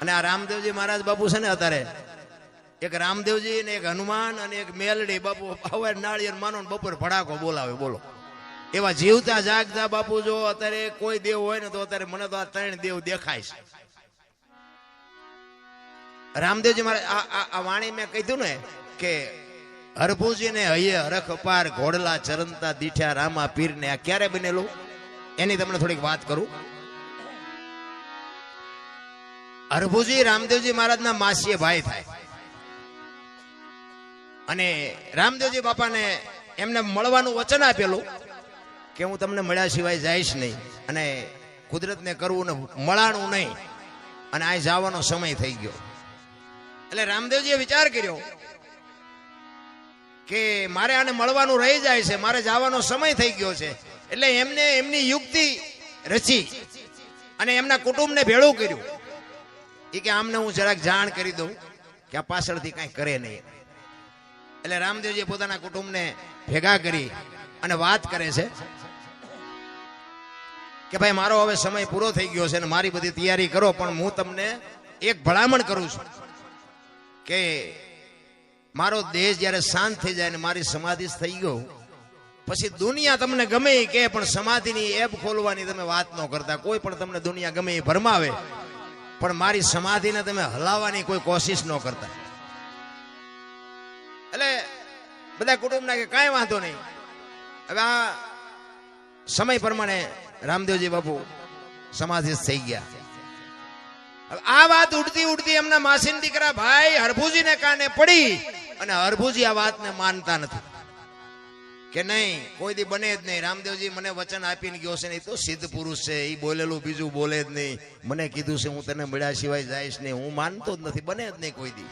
અને આ રામદેવજી મહારાજ બાપુ છે ને અત્યારે એક રામદેવજી ને એક હનુમાન અને એક મેલડી બાપુ હવે નાળિયેર માનો ને બપોર ભડાકો બોલાવે. બોલો એવા જીવતા જાગતા બાપુ જો અત્યારે કોઈ દેવ હોય ને તો અત્યારે મને તો આ ત્રણ દેવ દેખાય છે. રામદેવજી મારે આ વાણી મેં કીધું ને કે હરભુજી ને હૈયે હરખ અપાર ઘોડલા ચરંતા દીઠ્યા રામા પીર ને આ ક્યારે બનેલું એની તમને થોડીક વાત કરું. હરભુજી રામદેવજી મહારાજના માસીએ ભાઈ થાય અને રામદેવજી બાપાને એમને મળવાનું વચન આપેલું કે હું તમને મળ્યા સિવાય જઈશ નહીં અને કુદરતને કરવું ને મળાણું નહીં અને આ જવાનો સમય થઈ ગયો. એટલે રામદેવજીએ વિચાર કર્યો કે મારે આને મળવાનું રહી જાય છે, મારે જવાનો સમય થઈ ગયો છે. એટલે એમને એમની યુક્તિ રચી અને એમના કુટુંબને ભેળું કર્યું. એ કે આમને હું જરાક જાણ કરી દઉં કે આ પાછળથી કાંઈ કરે નહીં. એટલે રામદેવજી પોતાના કુટુંબને ભેગા કરી અને વાત કરે છે કે ભાઈ મારો હવે સમય પૂરો થઈ ગયો છે અને મારી બધી તૈયારી કરો, પણ હું તમને એક ભલામણ કરું છું કે મારો દેહ જ્યારે શાંત થઈ જાય ને મારી સમાધિ થઈ ગયો પછી દુનિયા તમને ગમે એ કે પણ સમાધિની એપ ખોલવાની તમે વાત ન કરતા. કોઈ પણ તમને દુનિયા ગમે એ ભરમાવે પણ મારી સમાધિને તમે હલાવવાની કોઈ કોશિશ ન કરતા. એટલે બધા કુટુંબના કે કાંઈ વાંધો નહીં. હવે આ સમય પ્રમાણે રામદેવજી બાપુ સમાધિ થઈ ગયા. આ વાત ઉડતી ઉડતી એમના માસીના દીકરા ભાઈ હરભુજીને કાને પડી અને હરભુજી આ વાતને માનતા નથી કે નહીં કોઈ દી બને જ નહીં. રામદેવજી મને વચન આપીને ગયો છે ને એ તો સિદ્ધ પુરુષ છે, એ બોલેલું બીજું બોલે જ નહીં. મને કીધું છે હું તને મળ્યા સિવાય જઈશ નહીં, હું માનતો જ નથી, બને જ નહીં કોઈ દી.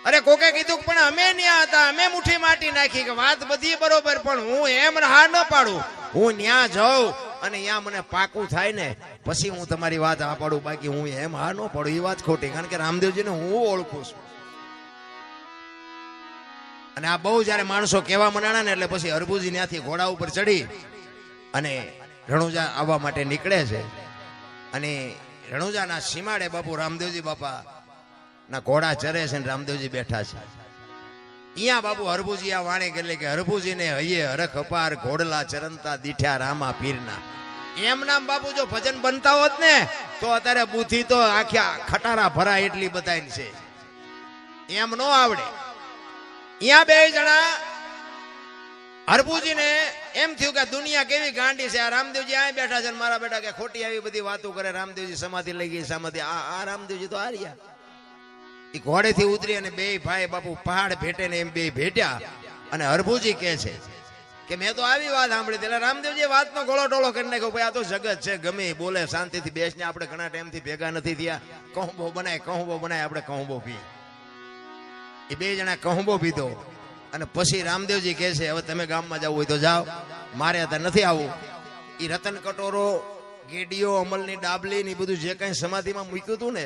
અરે કોકે કીધું પણ અમે ન્યા હતા, અમે મુઠ્ઠી માટી નાખી કે વાત બધી બરોબર, પણ હું એમ હા ન પાડું. હું ન્યા જાઉં અને ત્યાં મને પાકું થાય ને પછી હું તમારી વાત આ પાડું, બાકી હું એમ હા ન પાડું એ વાત ખોટી. કારણ કે રામદેવજીને હું ઓળખું છું. અને આ બહુ જયારે માણસો કહેવા મંડાણા ને એટલે પછી હરભુજી ત્યાંથી ઘોડા ઉપર ચડી અને રણુજા આવવા માટે નીકળે છે. અને રણુજાના સીમાડે બાપુ રામદેવજી બાપા ના ઘોડા ચરે છે ને રામદેવજી બેઠા છે. અહીંયા બાપુ હરભુજી આ વાણી એટલે કે હરભુજીને હૈયે હરખ અપાર ઘોડલા ચરંતા દીઠ્યા રામા પીરના. એમ નામ બાપુ જો ભજન બનતા હોત ને તો અત્યારે બુદ્ધિ તો આખ્યા ખટારા ભરા એટલી બતાવી છે, એમ નો આવડે. અહીંયા બે જણા હરભુજીને એમ થયું કે દુનિયા કેવી ગાંડી છે. આ રામદેવજી આ બેઠા છે મારા બેટા કે ખોટી આવી બધી વાતો કરે. રામદેવજી સમાધિ લઈ ગઈ, સમાધિ આ રામદેવજી તો હાર્યા. એ ઘોડેથી ઉતરી અને બે ભાઈ બાપુ પહાડ ભેટે ને એમ બે ભેટ્યા અને હરભુજી કહે છે કે મેં તો આવી વાત સાંભળી. એટલે રામદેવજી વાતનો ગોળો ટોળો કરી નાખ્યો. ભાઈ આ તો જગત છે, ગમે બોલે શાંતિથી બેસને, આપણે ઘણા ટાઈમથી ભેગા નથી થયા. કહુંબો બનાય આપણે કહુંબો પીએ. એ બે જણા કહુંબો પીધો અને પછી રામદેવજી કહે છે હવે તમે ગામમાં જવું હોય તો જાઓ, મારે અત્યારે નથી આવવું. એ રતન કટોરો, ગેડીઓ, અમલની ડાબલી ને બધું જે કઈ સમાધિમાં મૂક્યું હતું ને,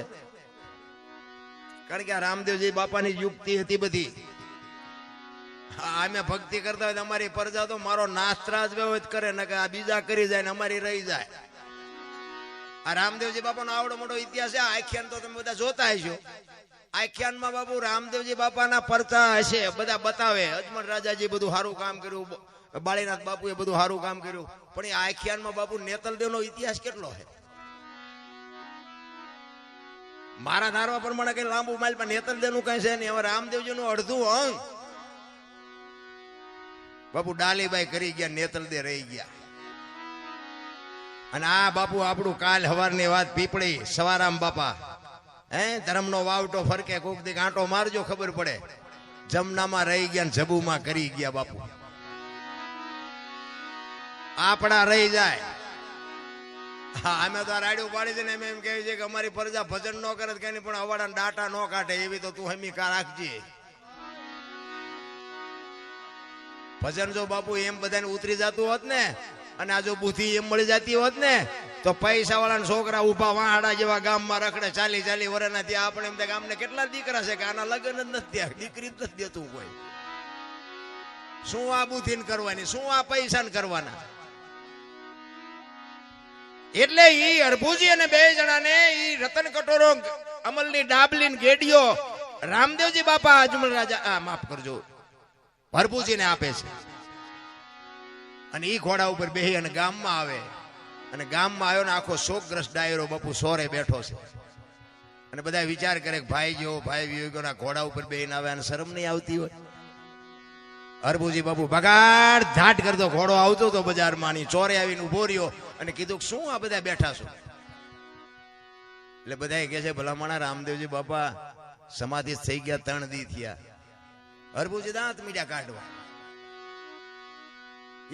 કારણ કે આ રામદેવજી બાપાની યુક્તિ હતી બધી. અમે ભક્તિ કરતા હોય અમારી પ્રજા તો મારો નાસ્ત્રાજ વ્યવહિત કરે ને કે આ બીજા કરી જાય ને અમારી રહી જાય. આ રામદેવજી બાપાનો આવડો મોટો ઇતિહાસ છે. આખ્યાન તો તમે બધા જોતા હશો. આખ્યાનમાં બાપુ રામદેવજી બાપાના પરચા હશે, બધા બતાવે. અજમલ રાજાજી બધું સારું કામ કર્યું, બાળીનાથ બાપુએ બધું સારું કામ કર્યું, પણ એ આખ્યાનમાં બાપુ નેતલદેવનો ઇતિહાસ કેટલો છે. મારા ધારવા પ્રમાણે કઈ લાંબુ માઇલ પણ નેતલદેવનું કઈ છે નહીં. હવે રામદેવજીનું અડધું અંગ બાપુ ડાલીબાઈ કરી ગયા, નેતલદે રહી ગયા. અને આ બાપુ આપણું કાલ હવારની વાત પીપળી સવારામ બાપા ધર્મનો વાવટો ફરકે, કોક દી કાંટો મારજો ખબર પડે. જમનામાં રહી ગયા ને જબુમાં કરી ગયા બાપુ. આપડા રહી જાય. હા અમે તો રાડ્યું પાડી છે ને એમ કહે છે કે અમારી પ્રજા ભજન ન કરે કઈ પણ અવાડા ડાટા ન કાઢે એવી તો તું હમી કા રાખજે. ભજન જો બાપુ એમ બધાને ઉતરી જતું હોત ને અને આ જો બુદ્ધિ એમ મળી જતી હોત ને તો પૈસા વાળા છોકરા ઉભા વાહડા જેવા ગામમાં રખડે 40 વર્ષના. ત્યાં આપણે એમ ગામને કેટલા દીકરા છે કે આના લગ્ન જ નથી થયા, દીકરી જ નથી દેતું કોઈ. શું આ બુદ્ધિ કરવાની, શું આ પૈસા કરવાના. એટલે ઈ હરભુજી અને બે જણાને ઈ રતન કટોરો અમલની ડાબલીન ગેડીઓ રામદેવજી બાપા અજમલ રાજા માફ કરજો ભરભુજીને આપે છે અને ઈ ઘોડા ઉપર બેહી અને ગામમાં આવે અને ગામમાં આવ્યો ને આખો શોકગ્રસ્ત ડાયરો બાપુ સોરે બેઠો છે અને બધા વિચાર કરે કે ભાઈ જો ભાઈ વિયોગોના ઘોડા ઉપર બેહીને આવે અને શરમ નહીં આવતી હોય. હરભુજી બાપુ ભગાડ ધાટ કરતો ઘોડો આવતો તો બજારમાં ની ચોરે આવીને ઉભો રહ્યો અને કીધું શું આ બધા બેઠા છો? એટલે બધા કહે છે ભલામણા રામદેવજી બાપા સમાધિ થઈ ગયા 3 દી થયા. હરભુજી દાંત મીડિયા કાઢવા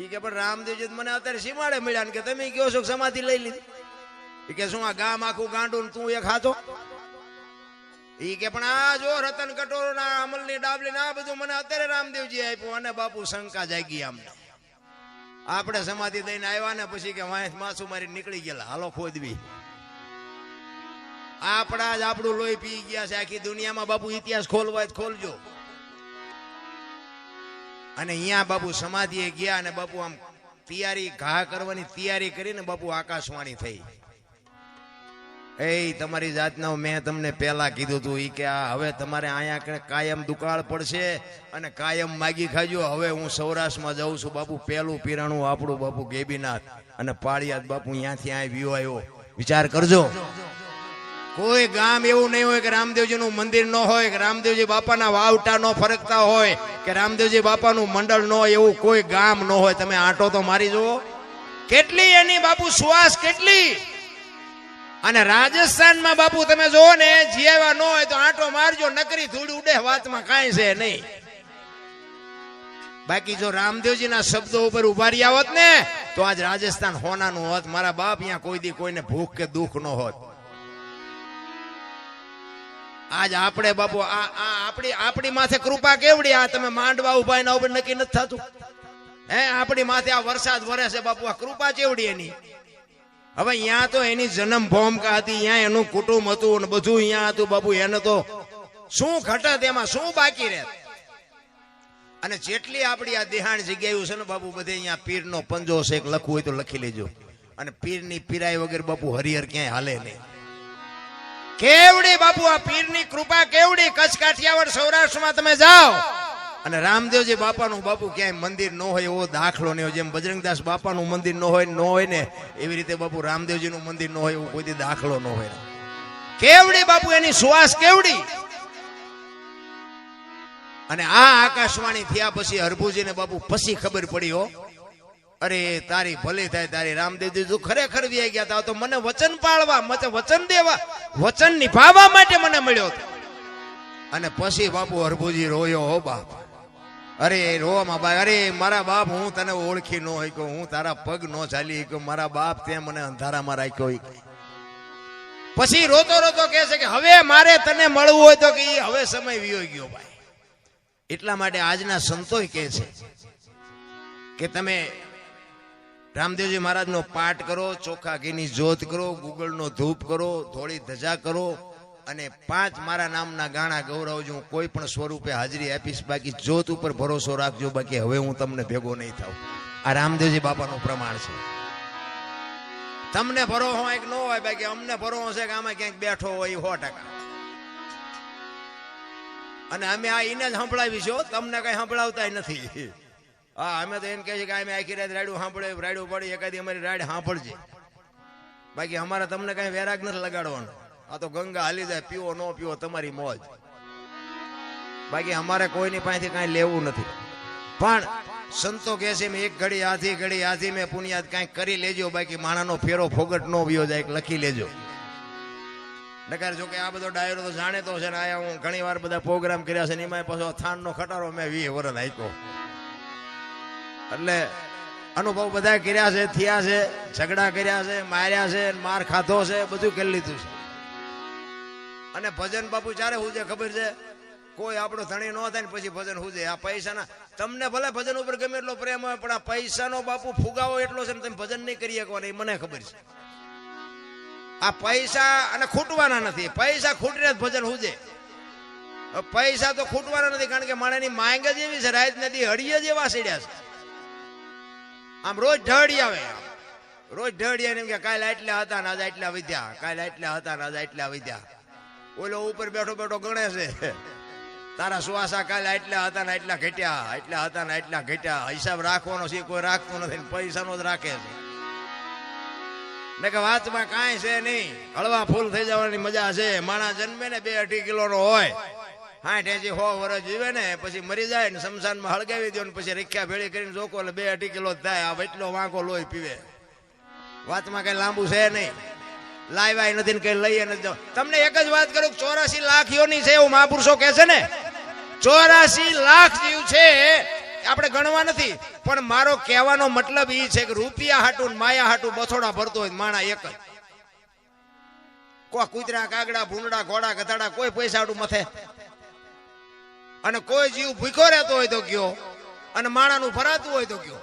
ઈ કે પણ રામદેવજી મને અત્યારે સીમાડે મળ્યા ને કે તમે કયો છો સમાધિ લઈ લીધી. ઈ કે શું આ ગામ આખું ગાંડું તું એક હાથો? ઈ કે પણ આ જો રતન કટોરો ના અમલની ડાબલી ના બધું મને અત્યારે રામદેવજી આપ્યું અને બાપુ શંકા જાગી અમને. આપણે સમાધિ દઈને આવ્યા ને પછી કે વાંસ માસુ મારી નીકળી ગયેલા હાલો ખોદવી. આપણા જ આપણું લોહી પી ગયા છે. આખી દુનિયામાં બાપુ ઇતિહાસ ખોલવા જ ખોલજો. અને અહીંયા બાપુ સમાધિએ ગયા અને બાપુ આમ તૈયારી ઘા કરવાની તૈયારી કરીને બાપુ આકાશવાણી થઈ. એ તમારી જાતના મેં તમને પહેલા કીધું હતું ઈ કે આ હવે તમારે અહીંયા કાયમ દુકાળ પડશે અને કાયમ માગી ખાજો. હવે હું સૌરાષ્ટ્રમાં જાઉં છું બાપુ. પહેલું પીરાણું આપણું બાપુ ગેબીનાથ અને પાળિયાદ બાપુ અહીંયાથી અહીં વ્યૂ આવ્યો. વિચાર કરજો કોઈ ગામ એવું નહીં હોય કે રામદેવજી નું મંદિર ન હોય કે રામદેવજી બાપાના વાવટા નો ફરકતા હોય કે રામદેવજી બાપાનું મંડળ ન હોય એવું કોઈ ગામ ન હોય. તમે આંટો તો મારી જુઓ કેટલી એની બાપુ સુવાસ કેટલી. અને રાજસ્થાનમાં બાપુ તમે જોવો ને જીવા ન હોય તો આંટો મારજો નકરી ધૂળ ઉડે વાતમાં કાંઈ છે નહીં. બાકી જો રામદેવજી ના શબ્દો ઉપર ઉભા રહ્યા હોત ને તો આજ રાજસ્થાન હોનાનું હોત. મારા બાપ અહીંયા કોઈ દી કોઈને ભૂખ કે દુઃખ ન હોત. આજ આપણે બાપુ આપણી માથે કૃપા કેવડી. આ તમે માંડવા ઉભા એના ઉપર નક્કી નથી થતું. આપણી માથે આ વરસાદ વરે છે બાપુ. આ કૃપા કેવડી એની. હવે અહીંયા તો એની જન્મ ભૂમિકા હતી. અહીંયા એનું કુટુંબ હતું અને બધું અહીંયા હતું બાપુ. એને તો શું ઘટત એમાં શું બાકી રહે. અને જેટલી આપણી આ દેહાણ જગ્યાઓ છે ને બાપુ બધે અહીંયા પીરનો પંજો છે. એક લખવું હોય તો લખી લેજો. અને પીરની પીરાઈ વગર બાપુ હરિહર ક્યાંય હાલે નહીં. કેવડી બાપુ આ પીરની કૃપા કેવડી. કચ્છ કાઠિયાવાડ સૌરાષ્ટ્રમાં તમે જાઓ અને રામદેવજી બાપાનું બાપુ ક્યાંય મંદિર ન હોય એવો દાખલો નહીં હોય. જેમ બજરંગદાસ બાપાનું મંદિર ન હોય ને એવી રીતે બાપુ રામદેવજીનું મંદિર ન હોય એવો કોઈ દાખલો ન હોય. કેવડી બાપુ એની સુવાસ કેવડી. અને આ આકાશવાણી થયા પછી હરભુજીને બાપુ પછી ખબર પડી હો અરે તારી ભલી થાય તારી. રામદેવજી તું ખરેખર વ્યાઈ ગયા તા તો મને વચન પાળવા વચન દેવા વચન નિભાવવા માટે મને મળ્યો હતો. અને પછી બાપુ હરભુજી રોયો હો બાપ. અરે રોવામાં બાપ અરે મારા બાપ હું તને ઓળખી ન હોય કે હું તારા પગ ન ચાલી કે મારા બાપ તે મને અંધારામાં રાખ્યો. પછી રોતો રોતો કહે છે કે હવે મારે તને મળવું હોય તો કે હવે સમય વિયો ગયો ભાઈ. એટલા માટે આજના સંતોય કહે છે કે તમે રામદેવજી મહારાજનો પાઠ કરો, ચોખા ઘીની જ્યોત કરો, ગુગળનો ધૂપ કરો, થોડી ધજા કરો અને 5 મારા નામના ગાણા ગૌરવજો. હું કોઈ પણ સ્વરૂપે હાજરી આપીશ. બાકી જ્યોત ઉપર ભરોસો રાખજો. બાકી હવે હું તમને ભેગો નહીં થાઉં. આ રામદેવજી બાપાનું પ્રમાણ છે. તમને ભરોસો હોય કે ન હોય બાકી અમને ભરોસો છે કે આમાં ક્યાંક બેઠો હોય 100%. અને અમે આ એને જ સંભળાવીશું. તમને કઈ સંભળાવતા નથી. હા અમે તો એમ કહે છે કે અમે આખી રાત રાડ્યું સાંભળે રાડ્યું પડી એકાદી અમારી રાડ સાંભળજે. બાકી અમારે તમને કઈ વેરાગ નથી લગાડવાનો. આ તો ગંગા હાલી જાય. પીવો ન પીવો તમારી મોજ. બાકી અમારે કોઈની પાસેથી કઈ લેવું નથી. પણ સંતો કહે છે એક ઘડી હાથી મેં પુણ્યાદ કઈક કરી લેજો. બાકી માણાનો ફેરો ફોગટ નો વ્યો જાય લખી લેજો. નકાર જો કે આ બધો ડાયરો તો જાણે તો છે ને. આયા હું ઘણી વાર બધા પ્રોગ્રામ કર્યા છે ને એમાં પાછો થાનનો ખટારો મેં 20 વર્ષ આપ્યો. એટલે અનુભવ બધા કર્યા છે, થયા છે, ઝઘડા કર્યા છે, માર્યા છે, માર ખાધો છે, બધું કરી લીધું છે. અને ભજન બાપુ ચારે હુજે ખબર છે. કોઈ આપણો ધણી ન થાય ને પછી ભજન હુજે. આ પૈસાના તમને ભલે ભજન ઉપર ગમે એટલો પ્રેમ હોય પણ આ પૈસાનો બાપુ ફુગાવો એટલો છે ને તમે ભજન નહીં કરી શકો. એ મને ખબર છે. આ પૈસા અને ખૂટવાના નથી. પૈસા ખૂટીને જ ભજન હુજે. પૈસા તો ખૂટવાના નથી કારણ કે માણસની માંગ જ એવી છે. રાત નથી હળીએ જ એવા સીડ્યા છે. આમ રોજ ઢળી આવે. રોજ ઢળી એમ કે કાલે એટલા હતા ને આજે એટલા વધ્યા, કાલે એટલા હતા ને આજે એટલા વધ્યા. ઓલો ઉપર બેઠો બેઠો ગણે છે તારા શ્વાસા કાલે એટલા હતા ને એટલા ઘટ્યા, એટલા હતા ને એટલા ઘટ્યા. હિસાબ રાખવાનો છે કોઈ રાખતું નથી, પૈસાનો જ રાખે છે. ને કે વાતમાં કાંઈ છે નહીં, હળવા ફૂલ થઈ જવાની મજા છે. માણસ જન્મે ને 2-2.5 કિલોનો હોય, 60-80 100 વર્ષ જીવે ને પછી મરી જાય ને શમશાનમાં હળગાવી દો ને પછી રીખ્યા ભેળી કરીને જોકો એટલે 2-2.5 કિલો જ થાય. આ એટલો વાંકો લોહી પીવે. વાતમાં કઈ લાંબુ છે નહીં, લાવ્યા નથી ને કઈ લઈએ નથી. તમને એક જ વાત કરું, 84 લાખ યોની છે એવું મહાપુરુષો કહે છે ને. 84 લાખ જીવ છે, આપણે ગણવા નથી. પણ મારો કહેવાનો મતલબ એ છે કે રૂપિયા હાટું માયા હાટું બથોડા ભરતો હોય માણા એક જ. કોઈ કૂતરા કાગડા ભૂંડા ઘોડા ગધાડા કોઈ પૈસા હાટું મથે, અને કોઈ જીવ ભૂખો રહેતો હોય તો કયો, અને માણાનું ભરાતું હોય તો કયો.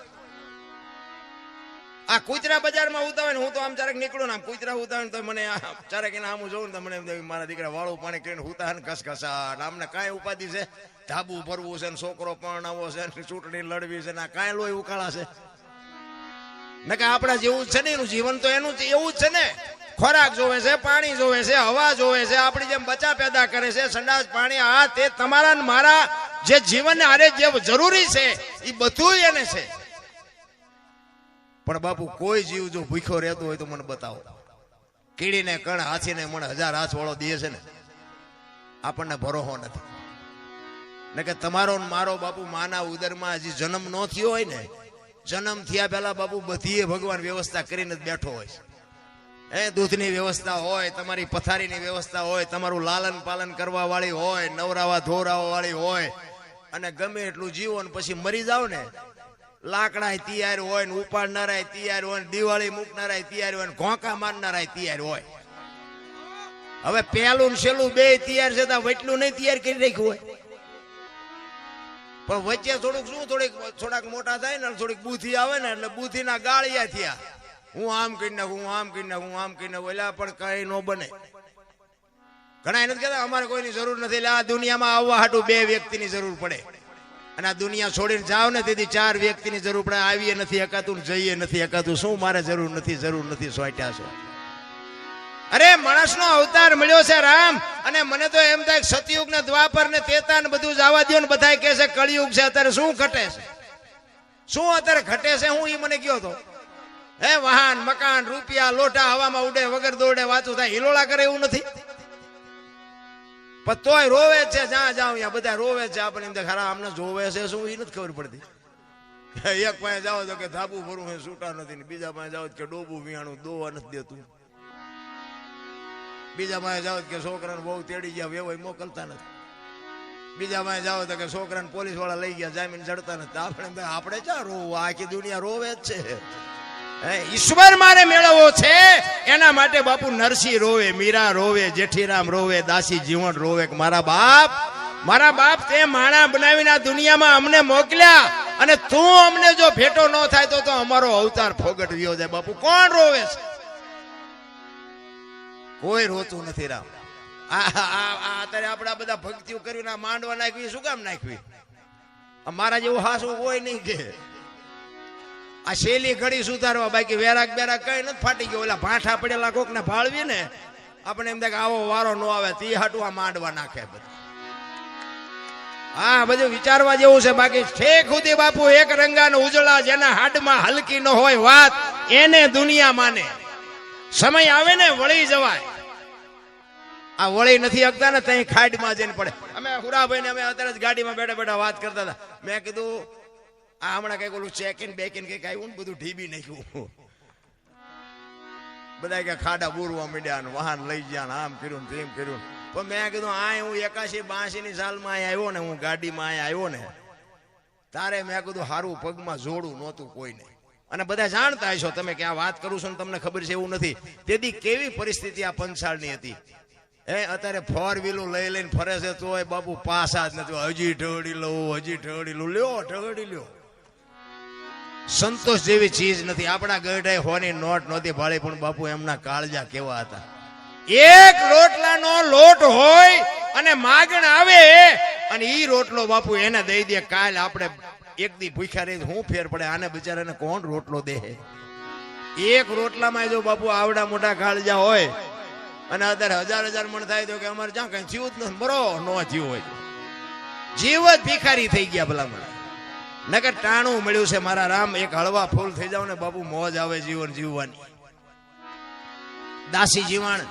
આ કૂતરા બજારમાં ઉતાવે ને હું તો આમ ચારેક નીકળું ને આમ કૂતરા ઉતાવે તો મને ચારેક એના આમ જોઉં ને મને મારા દીકરા વાળું પાણી કરીને ઉતા ને ઘસઘસા. આમને કાંઈ ઉપાધિ છે, ધાબુ ભરવું છે ને છોકરો પરણાવો છે ને ચૂંટણી લડવી છે ને કાંઈ લોહી ઉકાળા છે ને. કે આપણા જેવું જ છે ને, એનું જીવન તો એનું એવું જ છે ને. ખોરાક જોવે છે, પાણી જોવે છે, હવા જોવે છે, આપણી જેમ બચા પેદા કરે છે, સંડાસ પાણી. આ તે તમારા મારા જે જીવન આરે જે જરૂરી છે એ બધું એને છે. પણ બાપુ કોઈ જીવ જો ભૂખ્યો રહેતો હોય તો મને બતાવો. કીડીને કણ હાથીને મને 1000 હાથ વાળો દે છે ને, આપણને ભરોસો નથી. ને કે તમારો મારો બાપુ માના ઉદરમાં હજી જન્મ ન થયો હોય ને, જન્મ થયા પહેલા બાપુ બધીએ ભગવાન વ્યવસ્થા કરીને જ બેઠો હોય છે. દૂધની વ્યવસ્થા હોય, તમારી પથારીની વ્યવસ્થા હોય, તમારું લાલન પાલન કરવા વાળી હોય, નવરાવા ધોરાવા વાળી હોય. અને ગમે એટલું જીવો ને પછી મરી જાવ ને, લાકડા તૈયાર હોય ને ઉપાડનારા તૈયાર હોય ને દિવાળી મૂકનારા તૈયાર હોય ને ઘોંકા મારનારા તૈયાર હોય. હવે પહેલું ને છેલ્લું બે તૈયાર છે તો વચલું નહીં તૈયાર કરી રાખ્યું હોય. પણ વચ્ચે થોડુંક શું થોડાક મોટા થાય ને થોડીક બુદ્ધિ આવે ને એટલે બુદ્ધિના ગાળિયા થયા. હું આમ કરી નાખું, હું આમ કરી નાખું, હું આમ કરી નાખું. એટલે પણ કઈ ન બને. ઘણા નથી કહેતા અમારે કોઈની જરૂર નથી. એટલે આ દુનિયામાં આવવા હાટું 2 વ્યક્તિની જરૂર પડે. અને આ દુનિયા છોડીને જાવ ને તેથી 4 વ્યક્તિની જરૂર પડે. આવીએ નથી એકાતું, જઈએ નથી એકાતું. શું મારે જરૂર નથી સોટ્યા છો. અરે માણસનો અવતાર મળ્યો છે રામ. અને મને તો એમ થાય સતયુગ ને દ્વાપર ને ત્રેતા ને બધું જવા દો ને બધા કહે છે કળિયુગ છે. અત્યારે શું ઘટે છે? શું અત્યારે ઘટે છે? હું એ મને કયો તો વાહન મકાન રૂપિયા લોટા હવામાં ઉડે વગર દોડે વાતું થાય, હિલોળા કરે એવું નથી. પણ તોય રોવે છે, જ્યાં જાવ ત્યાં બધા રોવે છે. આપણે એમ ખરા અમને જોવે છે શું એ નથી ખબર પડતી. એક પાસે જાઓ તો કે ધાબુ ભરવું છે છૂટા નથી, બીજા પાસે જાઓ કે ડોબું વિયાણું દોવા નથી દેતું, બીજા પાસે જાઓ કે છોકરાને બહુ તેડી ગયા વેવાય મોકલતા નથી, બીજા પાસે જાઓ તો કે છોકરાને પોલીસ વાળા લઈ ગયા જામીન ચડતા નથી. આપણે ક્યાં રોવું? આખી દુનિયા રોવે જ છે. ઈશ્વર મારે મેળવવો છે એના માટે બાપુ નરસિંહ રોવે, મીરા રોવે, જેઠીરામ રોવે, દાસી જીવણ રોવે કે મારા બાપ તે માણા બનાવીને આ દુનિયામાં અમને મોકલ્યા અને તું અમને જો ભેટો ન થાય તો અમારો અવતાર ફોગટ વિયો જાય. બાપુ કોણ રોવે છે? કોઈ રોતું નથી રામ. અત્યારે આપડા બધા ભક્તિઓ કરીને માંડવા નાખવી શું કામ નાખવી? મારા જેવું હાસું કોઈ નહીં કે આ શેલી ઘડી સુધારવા, બાકી વેરાક બેરાક કઈ નથી ફાટી ગયો. ઓલા ભાઠા પડેલા કોક ને ભાળવી ને આપણે એમ થાય કે આવો વારો ન આવે તે હાટું આ માંડવા નાખે બધું. હા બધું વિચારવા જેવું છે. બાકી ઠેક સુધી બાપુ એક રંગાનો ઉજળા, જેના હાડમાં હલકી ન હોય વાત એને દુનિયા માને. સમય આવે ને વળી જવાય. આ વળી નથી હકતા ને ત્યાં ખાડમાં જઈને પડે. અમે હુરાભાઈ ને અમે અત્યારે જ ગાડીમાં બેઠા બેઠા વાત કરતા હતા. મેં કીધું આ હમણાં કઈક ઓલું ચેકિન બેકિન કઈક આવ્યું ને બધું ઢીબી નાખ્યું. બધા કે ખાડા બોરવા માંડ્યા ને વાહન લઈ ગયા ને આમ કર્યું ને તેમ કર્યું. પણ મેં કીધું આ હું 81-82 ની સાલમાં આવ્યો ને, હું ગાડીમાં આવ્યો ને તારે મેં કીધું હારું પગમાં જોડું નહોતું કોઈને. અને બધા જાણતા હશો તમે કે આ વાત કરું છું ને તમને ખબર છે એવું નથી. તેથી કેવી પરિસ્થિતિ આ પંચાળની હતી. અત્યારે 4 વ્હીલું લઈ લઈને ફરે છે તોય બાપુ પાસા જ નથી. હજી ઠગડી લઉં લ્યો ઠગડી લ્યો. સંતોષ જેવી ચીજ નથી. આપણા ગઢાએ હોની નોટ નહોતી ભાળી, પણ બાપુ એમના કાળજા કેવા હતા. એક રોટલાનો લોટ હોય અને માગણ આવે અને ઈ રોટલો બાપુ એને દઈ દે. કાલ આપણે એક દી ભૂખ્યા રહી હું ફેર પડે? આને બિચારાને કોણ રોટલો દે? એક રોટલામાં જો બાપુ આવડા મોટા કાળજા હોય અને અત્યારે 1000 મણ થાય તો કે અમારે જ્યાં કઈ જીવ જ નથી, મરો ન જીવ હોય જીવ જ ભિખારી થઈ ગયા ભલામણ. નકર ટાણું મળ્યું છે મારા રામ, એક હળવા ફૂલ થઈ જાવ ને બાપુ મોજ આવે જીવન જીવવાની. દાસી જીવણ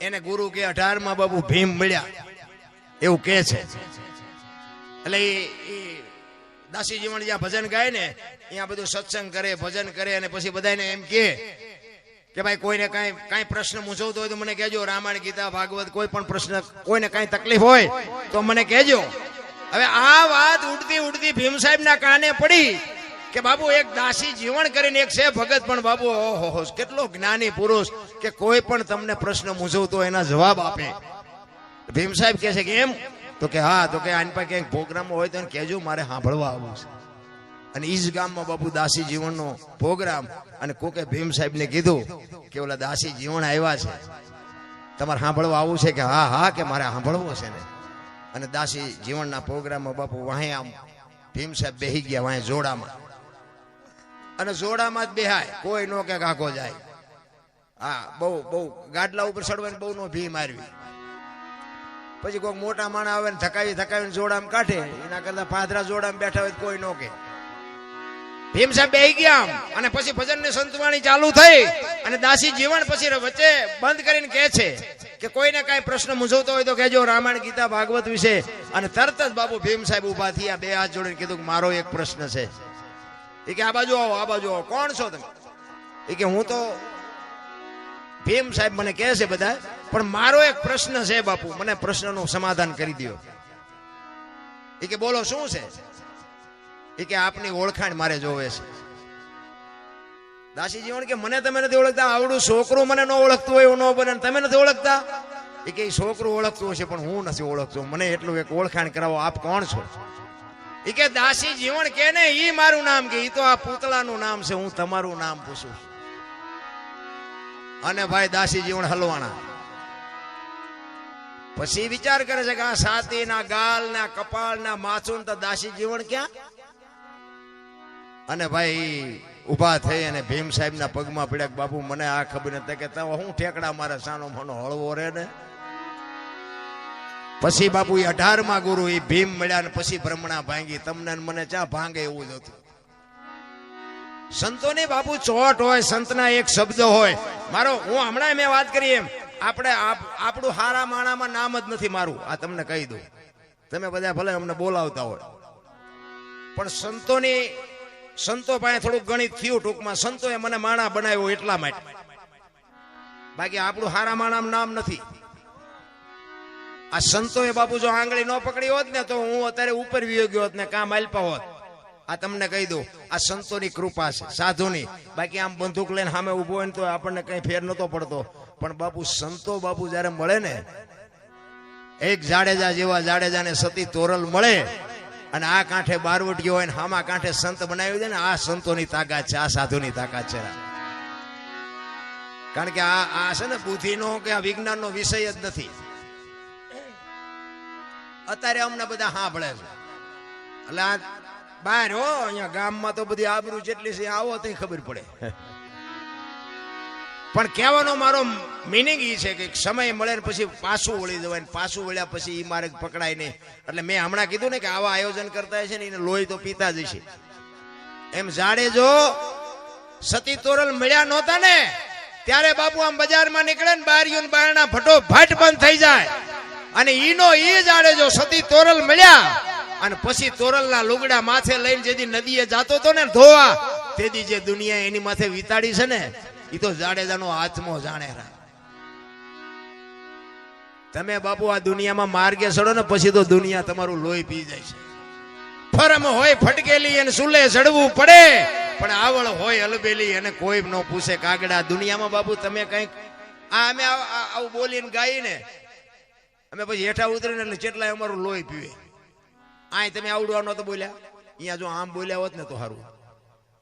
એને ગુરુ કે 18માં બાપુ ભીમ મળ્યા એવું કે છે. એટલે એ દાસી જીવણ જ્યાં ભજન ગાય ને ત્યાં બધું સત્સંગ કરે, ભજન કરે, અને પછી બધાને એમ કે ભાઈ કોઈને કાંઈ પ્રશ્ન મૂંઝવતો હોય તો મને કહેજો. રામાયણ, ગીતા, ભાગવત કોઈ પણ પ્રશ્ન, કોઈને કાંઈ તકલીફ હોય તો મને કહેજો. હવે આ વાત ઉડતી ઉડતી ભીમ સાહેબ ના કાને પડી કે બાબુ એક દાસી જીવણ કરીને એક છે ભગત, પણ બાબુ ઓહો કેટલો જ્ઞાની પુરુષ કે કોઈ પણ તમને પ્રશ્ન મૂંઝવતો એના જવાબ આપે. ભીમ સાહેબ કહે છે કે એમ? તો કે હા. તો કે આની પાસે ક્યાંક પ્રોગ્રામ હોય તો કહેજો, મારે સાંભળવા આવવું છે. અને ઈ જ ગામમાં બાપુ દાસી જીવનનો પ્રોગ્રામ, અને કોકે ભીમ સાહેબ ને કીધું કે ઓલા દાસી જીવન આવ્યા છે, તમારે સાંભળવા આવવું છે? કે હા હા, કે મારે સાંભળવું છે ને. અને દાસી જીવનના પ્રોગ્રામમાં બાપુ વાહે આમ ભીમ સાહેબ બેહી ગયા વાહે જોડામાં, અને જોડામાં જ બેહાય, કોઈ નો કે કાકો જાય. હા, બહુ ગાડલા ઉપર ચડવાની બહુ નો ભી મારવી. પછી કોઈ મોટા માણા આવે ને થકાવીને જોડામાં કાઢે, એના કરતા પાદરા જોડામાં બેઠા હોય કોઈ નો કે. ભીમ સાહેબ બેહી ગયા અને પછી ભજન ની સંતવાણી ચાલુ થઈ, અને દાસી જીવન પછી વચ્ચે બંધ કરીને કહે છે કે કોઈને કાંઈ પ્રશ્ન મૂંઝવતો હોય તો કહેજો, રામાયણ, ગીતા, ભાગવત વિશે. અને તરત જ બાપુ ભીમ સાહેબ ઉભા થયા, બે હાથ જોડીને કીધું કે મારો એક પ્રશ્ન છે. એ કે આ બાજુ આવો, આ બાજુ આવો. કોણ છો તમે? એ કે હું તો ભીમ સાહેબ મને કહે છે બધા, પણ મારો એક પ્રશ્ન છે બાપુ, મને પ્રશ્નનું સમાધાન કરી દો. એ કે બોલો શું છે? એ કે આપની ઓળખાણ મારે જોવે છે. દાસી જીવન કે મને તમે નથી ઓળખતા, આવડું છોકરું મને ન ઓળખતું હોય એવું ન બને, તમે નથી ઓળખતા? એ કે છોકરું ઓળખતું હશે પણ હું નથી ઓળખતો, મને એટલું એક ઓળખાણ કરાવો, આપ કોણ છો? એ કે દાસી જીવન કે ને ઈ મારું નામ, કે ઈ તો આ પૂતળાનું નામ છે, હું તમારું નામ પૂછું. અને ભાઈ દાસી જીવન હલવાણા. પછી વિચાર કરે છે કે આ છાતી ના ગાલ ના કપાળ ના માથું તો દાસી જીવન ક્યાં? અને ભાઈ ઉભા થઈ અને ભીમ સાહેબ ના પગમાં પડ્યા. બાપુ મને આ ખબર નથી કે હું ઠેકડા મારે સાનો મનો હળવો રે ને. પછી બાપુ 18માં ગુરુ એ ભીમ મળ્યા, ને પછી બ્રહ્મણા ભાંગી. તમને મને ચા ભાંગે એવું જ હતું. સંતોની બાપુ ચોટ હોય, સંતના એક શબ્દ હોય. મારો હું હમણાં મેં વાત કરી એમ, આપણે આપણું હારા માણામાં નામ જ નથી મારું, આ તમને કહી દઉં. તમે બધા ભલે અમને બોલાવતા હોય, પણ સંતો પાસે થોડુંક ગણિત થયું ટૂંકમાં. સંતોએ મને માણા બનાવ્યો એટલા માટે, બાકી આપણું હારા માણામાં નામ નથી. આ સંતોએ બાપુ જો આંગળી ન પકડી હોત ને તો હું અત્યારે ઉપર વિયો ગયો હોત ને કામ આલ્પા હોત. આ તમને કહી દઉં, આ સંતોની કૃપા છે, સાધુની. બાકી આમ બંદૂક લઈને સામે ઉભો હોય ને તો આપણને કઈ ફેર નતો પડતો. પણ બાપુ સંતો બાપુ જયારે મળે ને, એક જાડેજા જેવા જાડેજાને સતી તોરલ મળે, અને આ કાંઠે બારવટીયો હોય ને હામા કાંઠે સંત બનાવી દે ને, આ સંતોની તાકાત છે, આ સાધુની તાકાત છે. કારણ કે આ છે ને બુદ્ધિનો કે આ વિજ્ઞાનનો વિષય જ નથી. અત્યારે અમને બધા સાંભળે છે, એટલે આ બહાર હો અહીંયા ગામમાં તો બધી આબરૂ જેટલી છે, આવો તો ખબર પડે. પણ કહેવાનો મારો મિનિંગ એ છે કે સમય મળે ને પછી પાછું વળી જવાય, પાછું વળ્યા પછી એ માર્ગ પકડાય નહીં. એટલે મેં હમણાં કીધું ને કે આવા આયોજન કરતા છે ને એને લોહી તો પીતા જ છે. એમ જાડેજો સતી તોરલ મળ્યા નહોતા ને ત્યારે બાપુ આમ બજારમાં નીકળે ને બારીઓ બારણા ફટોફટ બંધ થઈ જાય. અને ઈનો ઈ જાડેજો સતી તોરલ મળ્યા, અને પછી તોરલના લુગડા માથે લઈને જેથી નદીએ જાતો હતો ને ધોવા, તેથી જે દુનિયા એની માથે વિતાડી છે ને, એ તો જાડેજાનો આત્મો જાણે. તમે બાપુ આ દુનિયામાં માર્ગે ચડો ને પછી તો દુનિયા તમારું લોહી પી જાય છે. ફરમ હોય ફટકેલી અને સુલે ચડવું પડે, પણ આવળ હોય અલબેલી અને કોઈ ન પૂછે કાગડા. દુનિયામાં બાપુ તમે કઈક અમે આવું બોલીને ગાઈને અમે પછી હેઠા ઉતરીને એટલે જેટલા અમારું લોહી પીવે. આ તમે આવડવા નતો બોલ્યા, અહીંયા જો આમ બોલ્યા હોત ને તો સારું.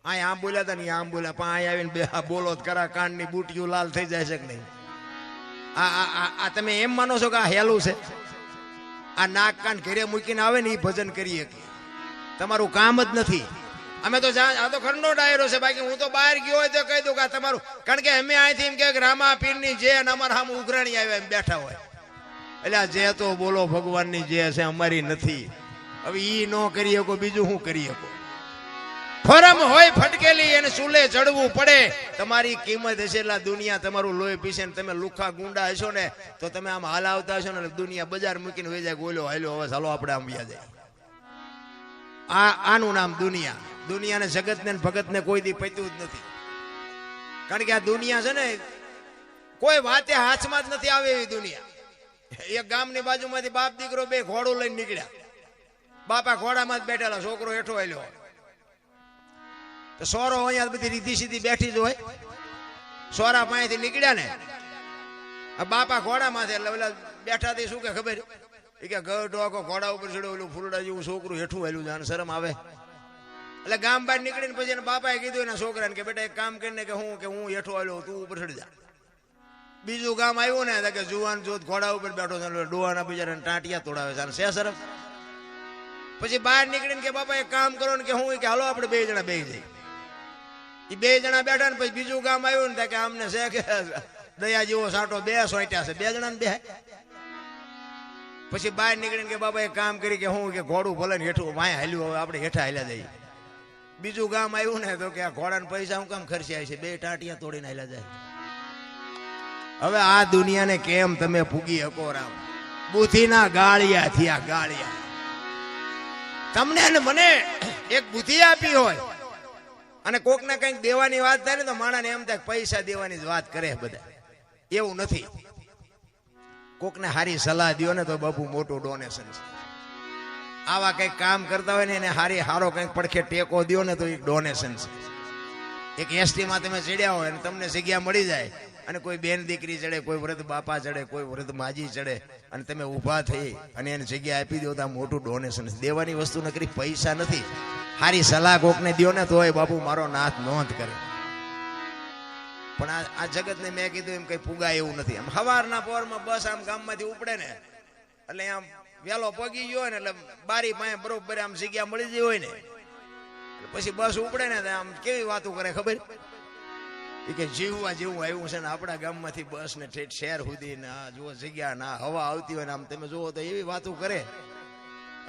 આ આમ બોલ્યા હતા ને આમ બોલ્યા, પણ અહીં આવીને બે બોલો કરા, કાનની બુટીઓ લાલ થઈ જાય છે કે નહીં? આ તમે એમ માનો છો કે આ હેલું છે? આ નાક કાન ઘરે મૂકીને આવે ને એ ભજન કરીએ, તમારું કામ જ નથી. અમે તો આ તો ઘરનો ડાયરો છે, બાકી હું તો બહાર ગયો હોય તો કહી દઉં કે આ તમારું, કારણ કે અમે અહીંથી એમ કે રામા પીરની જે અને અમારા સામે ઉઘરાણી આવ્યા એમ બેઠા હોય, એટલે આ જે તો બોલો ભગવાનની જે છે અમારી નથી. હવે ઈ ન કરી શકો, બીજું શું કરી શકો? ફરમ હોય ફટકેલી એને ચૂલે ચડવું પડે. તમારી કિંમત હશે એટલે દુનિયા તમારું લોહી પીશે ને તમે લુખા ગુંડા હશો ને તો તમે આમ હાલાવતા હશો ને દુનિયા બજાર મૂકીને વહી જાય, બોલો હાલો હવે ચાલો આપણે આમ વ્યા જાય. આનું નામ દુનિયા. દુનિયાને જગતને ભગતને કોઈ દી પત્યું જ નથી, કારણ કે આ દુનિયા છે ને કોઈ વાતે હાથમાં જ નથી આવે એવી દુનિયા. એક ગામની બાજુમાંથી બાપ દીકરો બે ઘોડું લઈને નીકળ્યા. બાપા ઘોડામાં જ બેઠેલા, છોકરો હેઠો આલ્યો. તો સોરો અહીંયા બધી રીધી સીધી બેઠી જ હોય. સોરા પાસેથી નીકળ્યા ને બાપા ઘોડામાંથી, એટલે ઓલા બેઠાથી શું કે ખબર કે ગઢ આખો ઘોડા ઉપર ચડ્યો, ઓલું ફૂલડા જેવું છોકરું હેઠું આલ્યું, જાણ શરમ આવે. એટલે ગામ બહાર નીકળીને પછી એના બાપાએ કીધું એના છોકરાને કે બેટા એક કામ કરીને કે હું હેઠું આલ્યો, તું ઉપર ચડી જા. બીજું ગામ આવ્યું ને કે જુવાન જોત ઘોડા ઉપર બેઠો છે, ડોહાના બિચારાને ટાંટિયા તોડાવે છે, શે શરમ. પછી બહાર નીકળીને કે બાપા એક કામ કરો ને કે હું કે હાલો આપણે બે જણા બે જઈએ. એ બે જણા બેઠા ને પછી બીજું ગામ આવ્યું ને કે આમને છે કે દયા જેવો સાટો બે સોટ્યા છે, બે જણા ને બે. પછી બહાર નીકળીને કે બાપા એક કામ કરી કે હું કે ઘોડું ભલે ને હેઠું વાય હાલ્યું, હવે આપણે હેઠા હાલ્યા જઈએ. બીજું ગામ આવ્યું ને તો કે આ ઘોડાને પૈસા હું કામ ખર્ચ્યા છે, બે ટાંટિયા તોડીને હાલ્યા જાય. હવે આ દુનિયાને કેમ તમે પૂગી શકો? રામ બુદ્ધિના ગાળિયા થયા, ગાળિયા. તમને અને મને એક બુદ્ધિ આપી હોય અને કોકને કંઈક દેવાની વાત થાય ને તો માણસને એમ થાય પૈસા દેવાની જ વાત કરે બધા. એવું નથી. કોકને હારી સલાહ દો ને તો બાપુ મોટું ડોનેશન છે. આવા કંઈક કામ કરતા હોય ને એને હારો કંઈક પડખે ટેકો દો ને તો એક ડોનેશન છે. એક એસટીમાં તમે ચડ્યા હોય અને તમને જગ્યા મળી જાય અને કોઈ બેન દીકરી ચડે, કોઈ વૃદ્ધ બાપા ચડે, કોઈ વૃદ્ધ માજી ચડે અને તમે ઊભા થઈ અને એને જગ્યા આપી દો તો આ મોટું ડોનેશન છે. દેવાની વસ્તુ નકરી પૈસા નથી. હારી સલાહ કોકને દો ને તોય બાપુ મારો નાથ નોંધ કરે. પણ આ જગતને મેં કીધું એમ કઈ પુગાય એવું નથી. આમ સવારના પોરમાં બસ આમ ગામમાંથી ઉપડે ને એટલે આમ વેલો પગી ગયો હોય ને એટલે બારી પાસે બરોબર આમ જગ્યા મળી ગઈ હોય ને પછી બસ ઉપડે ને આમ કેવી વાતો કરે ખબર કે જીવવા જેવું આવ્યું છે ને આપણા ગામમાંથી બસ ને ઠેઠ શહેર સુધી ને જુઓ જગ્યા ના હવા આવતી હોય ને આમ તમે જુઓ તો એવી વાતો કરે.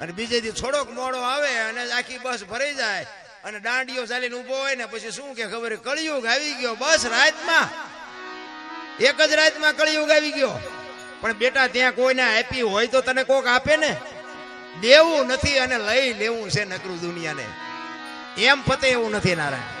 અને બીજે દી થોડોક મોડો આવે અને આખી બસ ભરાઈ જાય અને દાંડીઓ ચાલીને ઉભો હોય ને પછી શું કે ખબર કળિયુગ આવી ગયો. બસ રાતમાં એક જ રાતમાં કળિયુગ આવી ગયો. પણ બેટા ત્યાં કોઈને આપી હોય તો તને કોક આપે ને. દેવું નથી અને લઈ લેવું છે નકરું દુનિયાને. એમ પતે એવું નથી નારાયણ.